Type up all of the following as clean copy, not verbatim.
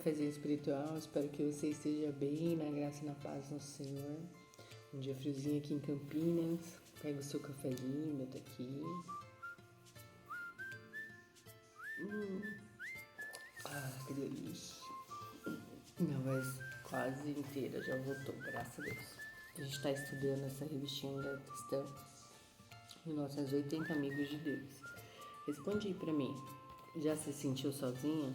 cafezinho espiritual. Espero que você esteja bem, na graça e na paz do Senhor. Um dia friozinho aqui em Campinas. Pega o seu cafezinho, meu tá aqui. Que delícia. Minha voz quase inteira já voltou, graças a Deus. A gente está estudando essa revistinha da questão 1980 Amigos de Deus. Responde aí pra mim. Já se sentiu sozinha?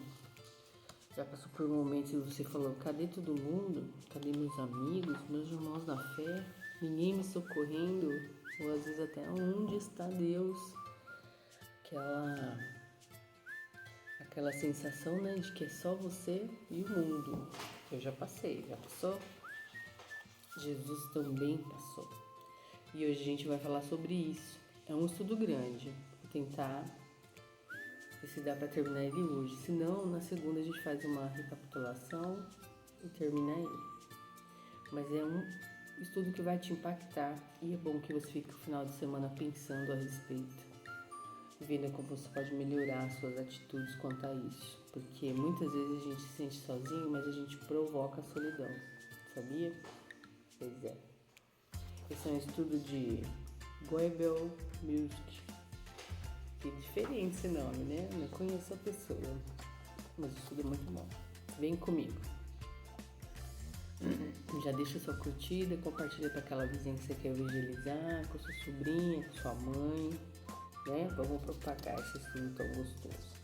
Já passou por momentos que você falou, cadê todo mundo? Cadê meus amigos, meus irmãos na fé? Ninguém me socorrendo? Ou às vezes até onde está Deus? Aquela sensação, né, de que é só você e o mundo. Eu já passei, já passou? Jesus também passou. E hoje a gente vai falar sobre isso. É um estudo grande. Vou tentar ver se dá para terminar ele hoje. Se não, na segunda a gente faz uma recapitulação e termina ele. Mas é um estudo que vai te impactar e é bom que você fique o final de semana pensando a respeito, vendo como você pode melhorar as suas atitudes quanto a isso. Porque muitas vezes a gente se sente sozinho, mas a gente provoca a solidão. Sabia? Pois é. Esse é um estudo de Goebel Music. Que diferente esse nome, né? Não conheço a pessoa, mas o estudo é muito bom. Vem comigo. Já deixa sua curtida, compartilha para aquela vizinha que você quer evangelizar, com sua sobrinha, com sua mãe, né? Vamos propagar esse estudo tão gostoso.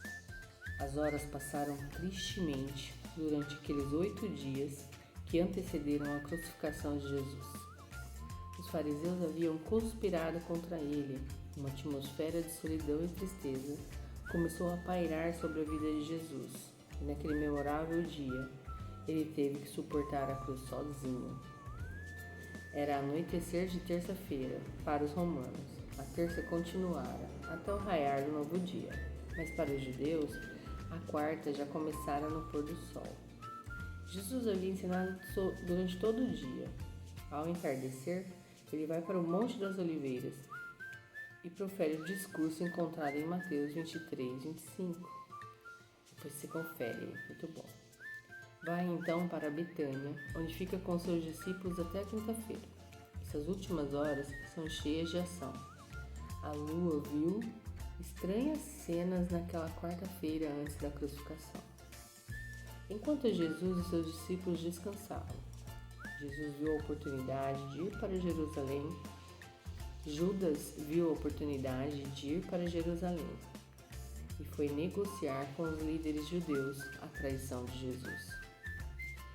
As horas passaram tristemente durante aqueles 8 dias que antecederam a crucificação de Jesus. Os fariseus haviam conspirado contra ele. Uma atmosfera de solidão e tristeza começou a pairar sobre a vida de Jesus. E naquele memorável dia, ele teve que suportar a cruz sozinho. Era anoitecer de terça-feira para os romanos. A terça continuara até o raiar do novo dia. Mas para os judeus, a quarta já começara no pôr do sol. Jesus havia ensinado durante todo o dia. Ao entardecer, ele vai para o Monte das Oliveiras e profere o discurso encontrado em Mateus 23, 25. Depois você confere, muito bom. Vai então para Betânia, onde fica com seus discípulos até a quinta-feira. Essas últimas horas são cheias de ação. A lua viu estranhas cenas naquela quarta-feira antes da crucificação. Enquanto Jesus e seus discípulos descansavam, Jesus viu a oportunidade de ir para Jerusalém. Judas viu a oportunidade de ir para Jerusalém e foi negociar com os líderes judeus a traição de Jesus.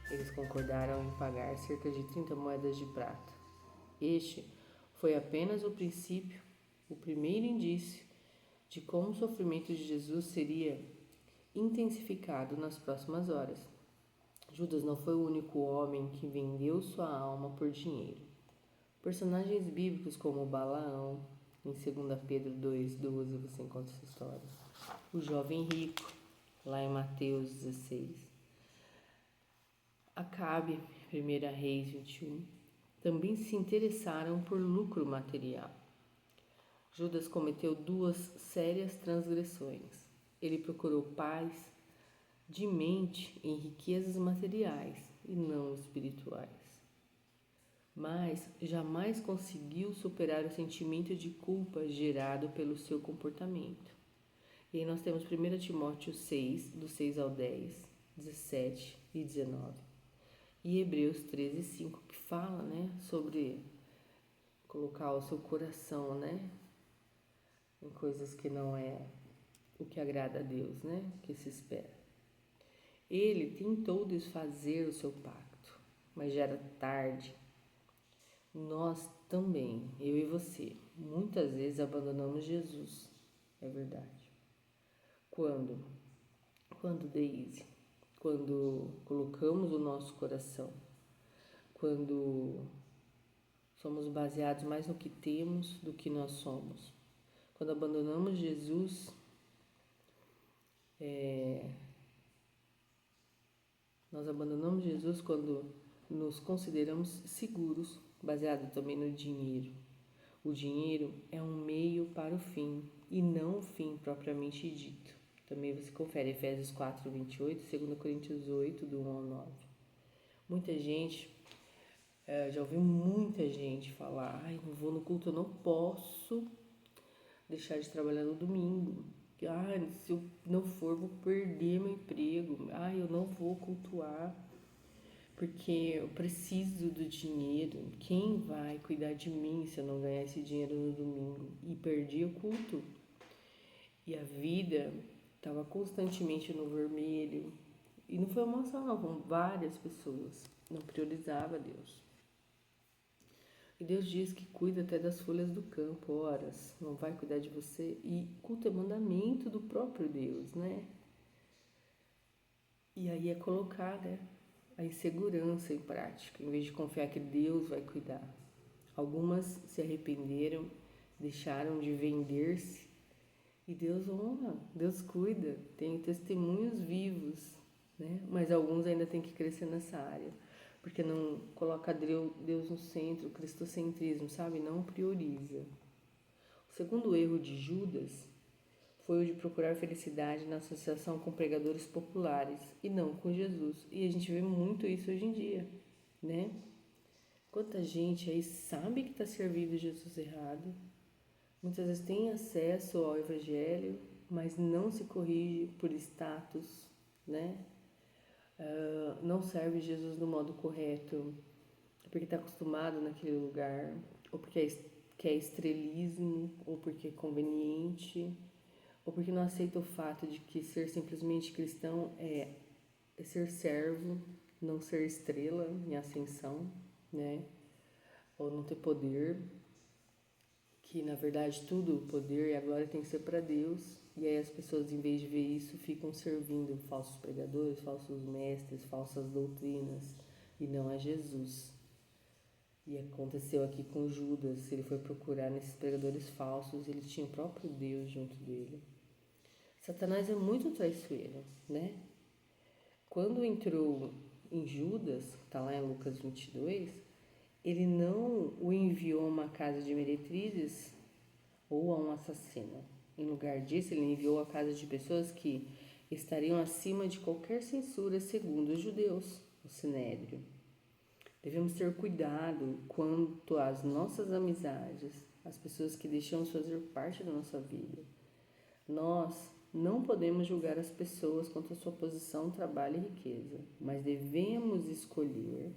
Eles concordaram em pagar cerca de 30 moedas de prata. Este foi apenas o princípio, o primeiro indício de como o sofrimento de Jesus seria intensificado nas próximas horas. Judas não foi o único homem que vendeu sua alma por dinheiro. Personagens bíblicos como Balaão, em 2 Pedro 2,12 você encontra essa história. O jovem rico, lá em Mateus 16. Acabe, 1 Reis 21, também se interessaram por lucro material. Judas cometeu 2 sérias transgressões. Ele procurou paz de mente em riquezas materiais e não espirituais. Mas jamais conseguiu superar o sentimento de culpa gerado pelo seu comportamento. E aí nós temos 1 Timóteo 6, do 6 ao 10, 17 e 19. E Hebreus 13, 5, que fala, né, sobre colocar o seu coração, né, em coisas que não é o que agrada a Deus, né, que se espera. Ele tentou desfazer o seu pacto, mas já era tarde. Nós também, eu e você, muitas vezes abandonamos Jesus, é verdade. Quando, Deise? Quando colocamos o nosso coração, quando somos baseados mais no que temos do que nós somos. Quando abandonamos Jesus, nós abandonamos Jesus quando nos consideramos seguros, baseado também no dinheiro. O dinheiro é um meio para o fim e não o fim propriamente dito. Também você confere Efésios 4, 28, 2 Coríntios 8, do 1 ao 9. Muita gente, já ouvi muita gente falar, ai, não vou no culto, eu não posso deixar de trabalhar no domingo. Ai, se eu não for, vou perder meu emprego. Ai, eu não vou cultuar porque eu preciso do dinheiro. Quem vai cuidar de mim se eu não ganhar esse dinheiro no domingo? E perdi o culto. E a vida estava constantemente no vermelho. E não foi uma só, não, foram várias pessoas. Não priorizava Deus. E Deus diz que cuida até das folhas do campo, horas, não vai cuidar de você. E culto é mandamento do próprio Deus, né? E aí é colocar, né, a insegurança em prática, em vez de confiar que Deus vai cuidar. Algumas se arrependeram, deixaram de vender-se e Deus honra, Deus cuida. Tem testemunhos vivos, né? Mas alguns ainda têm que crescer nessa área, porque não coloca Deus no centro, o cristocentrismo, sabe? Não prioriza. O segundo erro de Judas foi o de procurar felicidade na associação com pregadores populares e não com Jesus. E a gente vê muito isso hoje em dia, né? Quanta gente aí sabe que está servindo Jesus errado, muitas vezes tem acesso ao Evangelho, mas não se corrige por status, né? Não serve Jesus do modo correto, porque está acostumado naquele lugar, ou porque quer estrelismo, ou porque é conveniente, ou porque não aceita o fato de que ser simplesmente cristão é ser servo, não ser estrela em ascensão, né? Ou não ter poder, que na verdade tudo, o poder e a glória tem que ser para Deus. E aí as pessoas, em vez de ver isso, ficam servindo falsos pregadores, falsos mestres, falsas doutrinas, e não a Jesus. E aconteceu aqui com Judas, ele foi procurar nesses pregadores falsos, ele tinha o próprio Deus junto dele. Satanás é muito traiçoeiro, né? Quando entrou em Judas, está lá em Lucas 22, ele não o enviou a uma casa de meretrizes ou a um assassino. Em lugar disso, ele enviou a casa de pessoas que estariam acima de qualquer censura segundo os judeus, o Sinédrio. Devemos ter cuidado quanto às nossas amizades, as pessoas que deixamos fazer parte da nossa vida. Nós não podemos julgar as pessoas quanto à sua posição, trabalho e riqueza, mas devemos escolher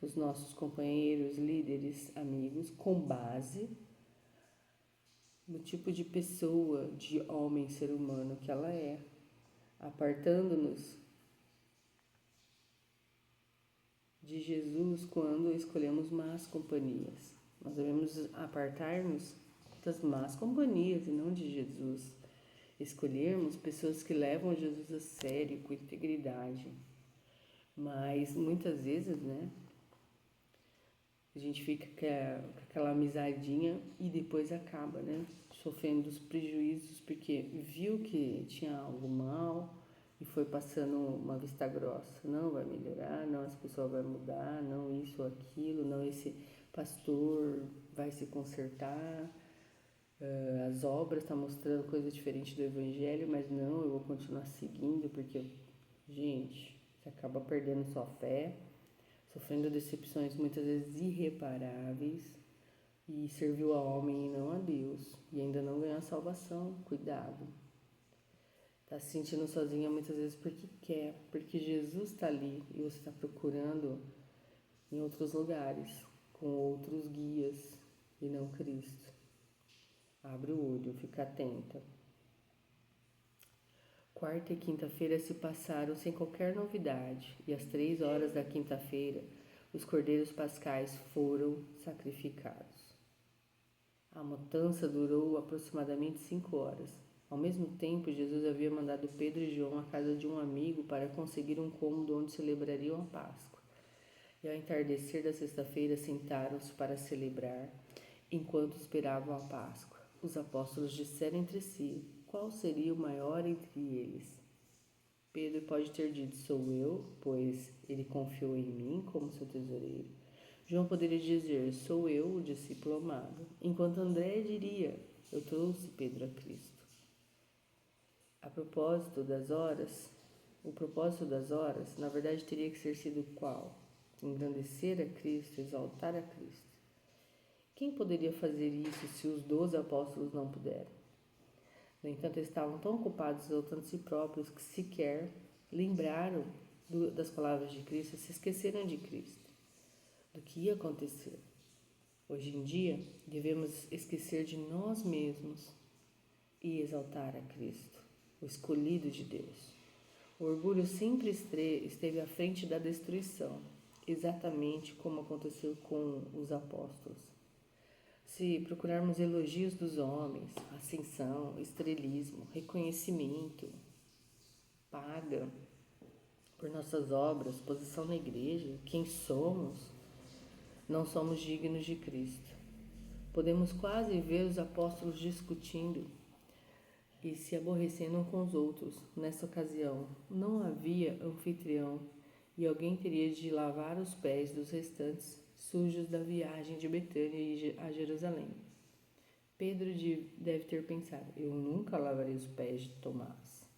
os nossos companheiros, líderes, amigos, com base no tipo de pessoa, de homem, ser humano que ela é, apartando-nos de Jesus quando escolhemos más companhias. Nós devemos apartar-nos das más companhias e não de Jesus. Escolhermos pessoas que levam Jesus a sério, com integridade. Mas muitas vezes, né, a gente fica com aquela amizadinha e depois acaba, né, sofrendo os prejuízos porque viu que tinha algo mal e foi passando uma vista grossa. Não vai melhorar, não essa pessoa vai mudar, não isso ou aquilo, não esse pastor vai se consertar. As obras estão mostrando coisa diferente do evangelho, mas não, eu vou continuar seguindo porque, gente, você acaba perdendo sua fé, sofrendo decepções muitas vezes irreparáveis e serviu a homem e não a Deus e ainda não ganhou a salvação. Cuidado. Tá se sentindo sozinha muitas vezes porque quer, porque Jesus está ali e você está procurando em outros lugares, com outros guias e não Cristo. Abre o olho, fica atenta. Quarta e quinta-feira se passaram sem qualquer novidade, e às 3 horas da quinta-feira, os cordeiros pascais foram sacrificados. A matança durou aproximadamente 5 horas. Ao mesmo tempo, Jesus havia mandado Pedro e João à casa de um amigo para conseguir um cômodo onde celebrariam a Páscoa. E ao entardecer da sexta-feira, sentaram-se para celebrar, enquanto esperavam a Páscoa. Os apóstolos disseram entre si: qual seria o maior entre eles? Pedro pode ter dito: sou eu, pois ele confiou em mim como seu tesoureiro. João poderia dizer: sou eu, o discípulo amado. Enquanto André diria: eu trouxe Pedro a Cristo. A propósito das horas, o propósito das horas, na verdade, teria que ser sido qual? Engrandecer a Cristo, exaltar a Cristo. Quem poderia fazer isso se os 12 apóstolos não puderam? No entanto, estavam tão ocupados exaltando si próprios que sequer lembraram das palavras de Cristo, se esqueceram de Cristo, do que ia acontecer. Hoje em dia, devemos esquecer de nós mesmos e exaltar a Cristo, o escolhido de Deus. O orgulho sempre esteve à frente da destruição, exatamente como aconteceu com os apóstolos. Se procurarmos elogios dos homens, ascensão, estrelismo, reconhecimento, paga por nossas obras, posição na igreja, quem somos, não somos dignos de Cristo. Podemos quase ver os apóstolos discutindo e se aborrecendo com os outros. Nessa ocasião, não havia anfitrião e alguém teria de lavar os pés dos restantes sujos da viagem de Betânia a Jerusalém. Pedro deve ter pensado: eu nunca lavarei os pés de Tomás.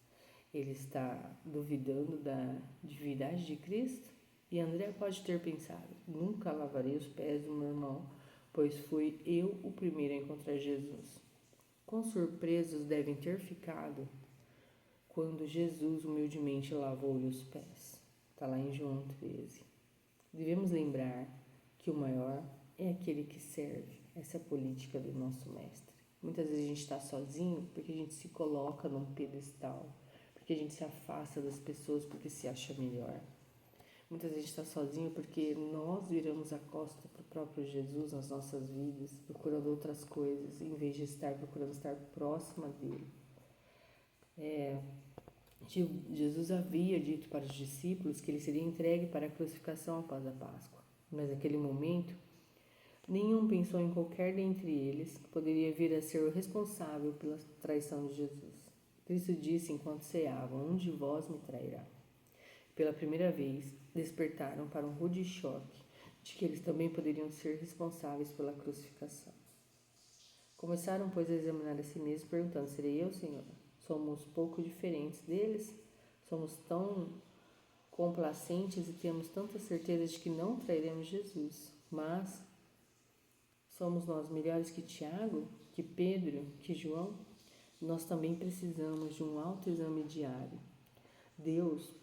Ele está duvidando da divindade de Cristo? E André pode ter pensado: nunca lavarei os pés do meu irmão, pois fui eu o primeiro a encontrar Jesus. Quão surpresos devem ter ficado quando Jesus humildemente lavou-lhe os pés. Está lá em João 13. Devemos lembrar que o maior é aquele que serve. Essa é a política do nosso mestre. Muitas vezes a gente está sozinho porque a gente se coloca num pedestal, porque a gente se afasta das pessoas porque se acha melhor. Muitas vezes a gente está sozinho porque nós viramos a costa para o próprio Jesus nas nossas vidas, procurando outras coisas, em vez de procurando estar próxima dele. Jesus havia dito para os discípulos que ele seria entregue para a crucificação após a Páscoa. Mas naquele momento, nenhum pensou em qualquer dentre eles que poderia vir a ser o responsável pela traição de Jesus. Cristo disse enquanto ceavam: um de vós me trairá. Pela primeira vez, despertaram para um rude choque de que eles também poderiam ser responsáveis pela crucificação. Começaram, pois, a examinar a si mesmos, perguntando: serei eu, Senhor? Somos pouco diferentes deles? Somos tão complacentes e temos tanta certeza de que não trairemos Jesus. Mas somos nós melhores que Tiago, que Pedro, que João? Nós também precisamos de um autoexame diário. Deus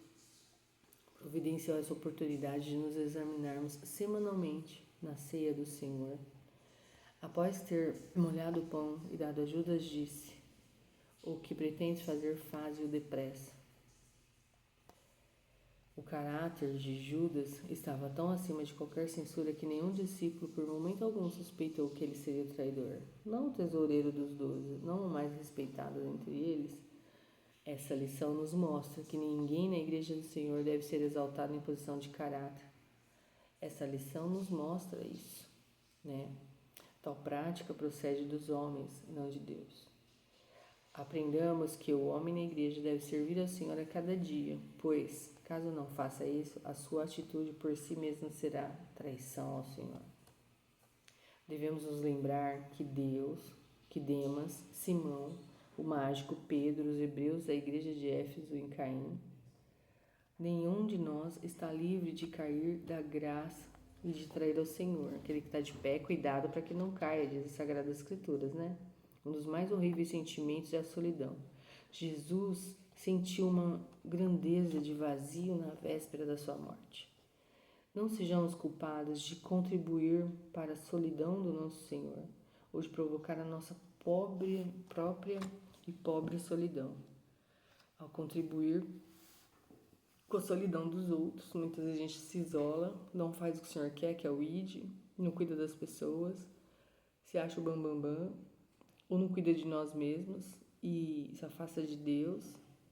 providenciou essa oportunidade de nos examinarmos semanalmente na ceia do Senhor. Após ter molhado o pão e dado a Judas, disse: o que pretendes fazer, faze-o depressa. O caráter de Judas estava tão acima de qualquer censura que nenhum discípulo por momento algum suspeitou que ele seria o traidor. Não o tesoureiro dos 12, não o mais respeitado entre eles. Essa lição nos mostra que ninguém na Igreja do Senhor deve ser exaltado em posição de caráter. Essa lição nos mostra isso, né? Tal prática procede dos homens, não de Deus. Aprendamos que o homem na igreja deve servir ao Senhor a cada dia, pois, caso não faça isso, a sua atitude por si mesma será traição ao Senhor. Devemos nos lembrar que Demas, Simão, o mágico Pedro, os hebreus da igreja de Éfeso em Caim, nenhum de nós está livre de cair da graça e de trair ao Senhor. Aquele que está de pé, cuidado para que não caia, diz as Sagradas Escrituras, né? Um dos mais horríveis sentimentos é a solidão. Jesus sentiu uma grandeza de vazio na véspera da sua morte. Não sejamos culpados de contribuir para a solidão do nosso Senhor, ou de provocar a nossa própria e pobre solidão. Ao contribuir com a solidão dos outros, muitas vezes a gente se isola, não faz o que o Senhor quer, que é o id, não cuida das pessoas, se acha o bambambam, ou não cuida de nós mesmos e se afasta de Deus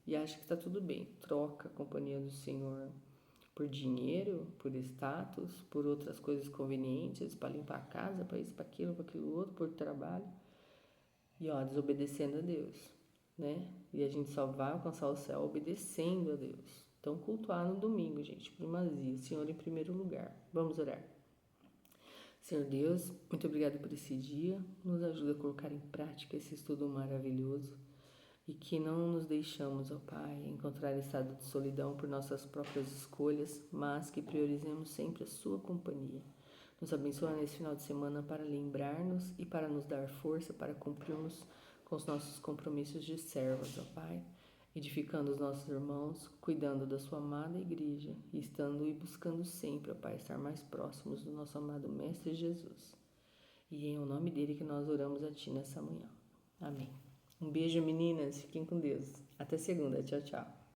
e acha que está tudo bem. Troca a companhia do Senhor por dinheiro, por status, por outras coisas convenientes, para limpar a casa, para isso, para aquilo outro, por trabalho. E desobedecendo a Deus, né? E a gente só vai alcançar o céu obedecendo a Deus. Então, cultuar no domingo, gente, primazia, Senhor em primeiro lugar. Vamos orar. Senhor Deus, muito obrigado por esse dia. Nos ajuda a colocar em prática esse estudo maravilhoso. e que não nos deixamos, ó Pai, encontrar estado de solidão por nossas próprias escolhas, mas que priorizemos sempre a Sua companhia. Nos abençoa nesse final de semana para lembrar-nos e para nos dar força para cumprirmos com os nossos compromissos de servos, ó Pai, edificando os nossos irmãos, cuidando da Sua amada igreja e estando e buscando sempre, ó Pai, estar mais próximos do nosso amado Mestre Jesus. E é em nome dele que nós oramos a Ti nessa manhã. Amém. Um beijo, meninas. Fiquem com Deus. Até segunda. Tchau, tchau.